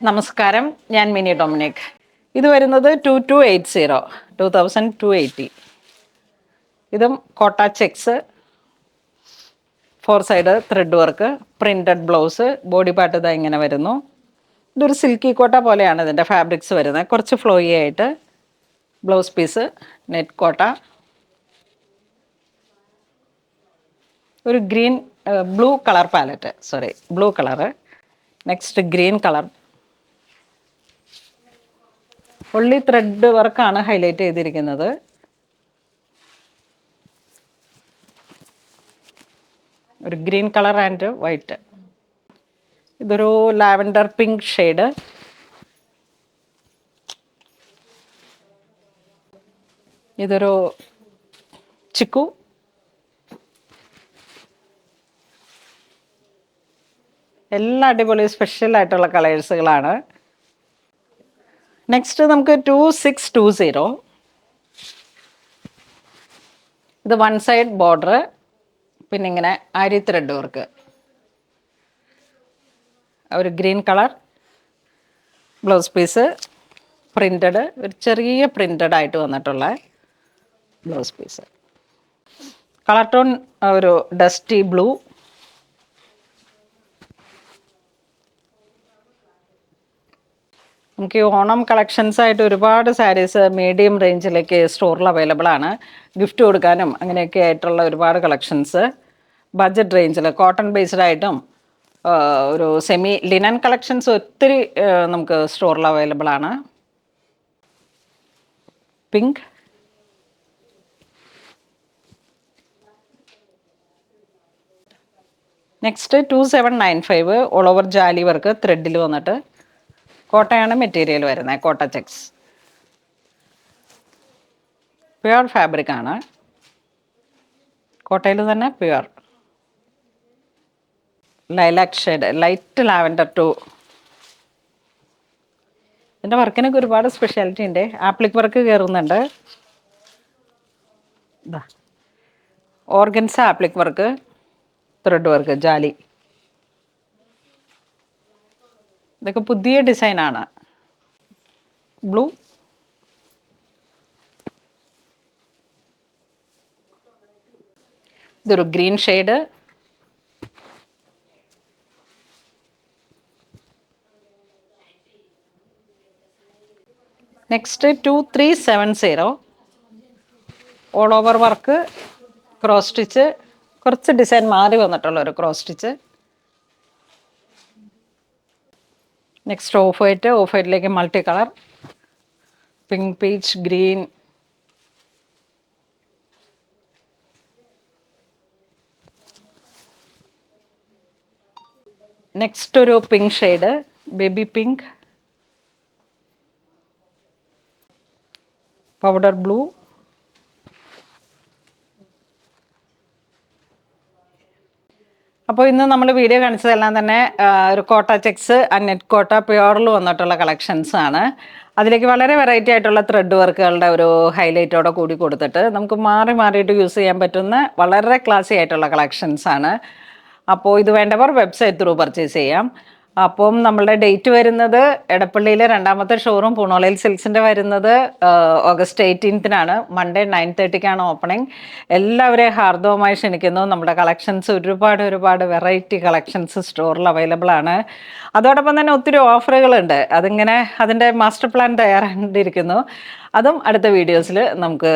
നമസ്കാരം, ഞാൻ mini Dominic. ഇത് വരുന്നത് 2280 2280. ഇതും Kota checks, 4 side thread work, printed blouse, body part ഇതാ ഇങ്ങനെ വരുന്നു. ഇതൊരു സിൽക്കി കോട്ട പോലെയാണ് ഇതിൻ്റെ ഫാബ്രിക്സ് വരുന്നത്. കുറച്ച് ഫ്ലോയി ആയിട്ട് ബ്ലൗസ് പീസ് നെറ്റ് കോട്ട, ഒരു green blue colour palette, blue colour. Next green colour. Only thread വർക്കാണ് ഹൈലൈറ്റ് ചെയ്തിരിക്കുന്നത്. ഒരു ഗ്രീൻ കളർ ആൻഡ് വൈറ്റ്. ഇതൊരു ലാവൻഡർ പിങ്ക് ഷെയ്ഡ്. ഇതൊരു ചിക്കു. എല്ലാ അടിപൊളി സ്പെഷ്യൽ ആയിട്ടുള്ള കളേഴ്സുകളാണ്. നെക്സ്റ്റ് നമുക്ക് 2620. ഇത് 1 സൈഡ് ബോർഡർ, പിന്നെ ഇങ്ങനെ ആരി ത്രെഡ് വർക്ക്. ഒരു green colour blouse piece, printed, ഒരു ചെറിയ പ്രിൻറ്റഡ് ആയിട്ട് വന്നിട്ടുള്ള ബ്ലൗസ് പീസ്. കളർ ടോൺ ഒരു ഡസ്റ്റി ബ്ലൂ. നമുക്ക് ഈ ഓണം കളക്ഷൻസ് ആയിട്ട് ഒരുപാട് സാരീസ് മീഡിയം റേഞ്ചിലേക്ക് സ്റ്റോറിൽ അവൈലബിൾ ആണ്. ഗിഫ്റ്റ് കൊടുക്കാനും അങ്ങനെയൊക്കെ ആയിട്ടുള്ള ഒരുപാട് കളക്ഷൻസ് ബഡ്ജറ്റ് റേഞ്ചിൽ കോട്ടൺ ബേസ്ഡ് ആയിട്ടും ഒരു സെമി ലിനൻ കളക്ഷൻസ് ഒത്തിരി നമുക്ക് സ്റ്റോറിൽ അവൈലബിൾ ആണ്. Pink, next 2795 all over jaali work ത്രെഡിൽ വന്നിട്ട്. കോട്ടയാണ് മെറ്റീരിയൽ വരുന്നത്, കോട്ട ചെക്സ്. പ്യുവർ ഫാബ്രിക് ആണ്, കോട്ടയിൽ തന്നെ pure. Lilac shade, light lavender too. ഇതിൻ്റെ വർക്കിനൊക്കെ ഒരുപാട് സ്പെഷ്യാലിറ്റി ഉണ്ട്. ആപ്ലിക് വർക്ക് കയറുന്നുണ്ട്. Organza applique work, thread work, jaali. ഇതൊക്കെ പുതിയ ഡിസൈനാണ്. ബ്ലൂ, ഇതൊരു green shade. Next 2370 all over work, cross stitch, കുറച്ച് ഡിസൈൻ മാറി വന്നിട്ടുള്ള ഒരു cross stitch. Next off white, off വൈറ്റിലേക്ക് multi colour, pink, peach, green. Next ഒരു pink shade, baby pink, powder blue. അപ്പോൾ ഇന്ന് നമ്മൾ വീഡിയോ കാണിച്ചതെല്ലാം തന്നെ ഒരു കോട്ട ചെക്സ്, നെറ്റ് കോട്ട പ്യുവറിൽ വന്നിട്ടുള്ള കളക്ഷൻസ് ആണ്. അതിലേക്ക് വളരെ വെറൈറ്റി ആയിട്ടുള്ള ത്രെഡ് വർക്കുകളുടെ ഒരു ഹൈലൈറ്റോടെ കൂടി കൊടുത്തിട്ട് നമുക്ക് മാറിയിട്ട് യൂസ് ചെയ്യാൻ പറ്റുന്ന വളരെ ക്ലാസി ആയിട്ടുള്ള കളക്ഷൻസ് ആണ്. അപ്പോൾ ഇത് വേണ്ടവർ വെബ്സൈറ്റ് ത്രൂ പർച്ചേസ് ചെയ്യാം. അപ്പം നമ്മളുടെ ഡേറ്റ് വരുന്നത് എടപ്പള്ളിയിലെ 2ാമത്തെ ഷോറൂം പൂണോളയിൽ സിൽക്സിൻ്റെ വരുന്നത് ഓഗസ്റ്റ് 18-നാണ്. മൺഡേ 9:30-ക്കാണ് ഓപ്പണിംഗ്. എല്ലാവരെയും ഹാർദവമായി ക്ഷണിക്കുന്നു. നമ്മുടെ കളക്ഷൻസ് ഒരുപാട് വെറൈറ്റി കളക്ഷൻസ് സ്റ്റോറിൽ അവൈലബിൾ ആണ്. അതോടൊപ്പം തന്നെ ഒത്തിരി ഓഫറുകളുണ്ട്. അതിങ്ങനെ അതിൻ്റെ മാസ്റ്റർ പ്ലാൻ തയ്യാറാണ്ടിരിക്കുന്നു. അതും അടുത്ത വീഡിയോസിൽ നമുക്ക്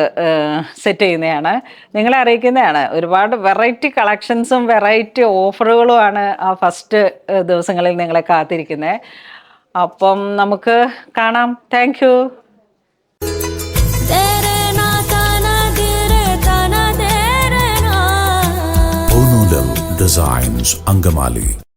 സെറ്റ് ചെയ്യുന്നതാണ്, നിങ്ങളെ അറിയിക്കുന്നതാണ്. ഒരുപാട് വെറൈറ്റി കളക്ഷൻസും വെറൈറ്റി ഓഫറുകളുമാണ് ആ ഫസ്റ്റ് ദിവസങ്ങളിൽ നിങ്ങളെ കാത്തിരിക്കുന്നത്. അപ്പം നമുക്ക് കാണാം. Thank you. Designs, Angamali.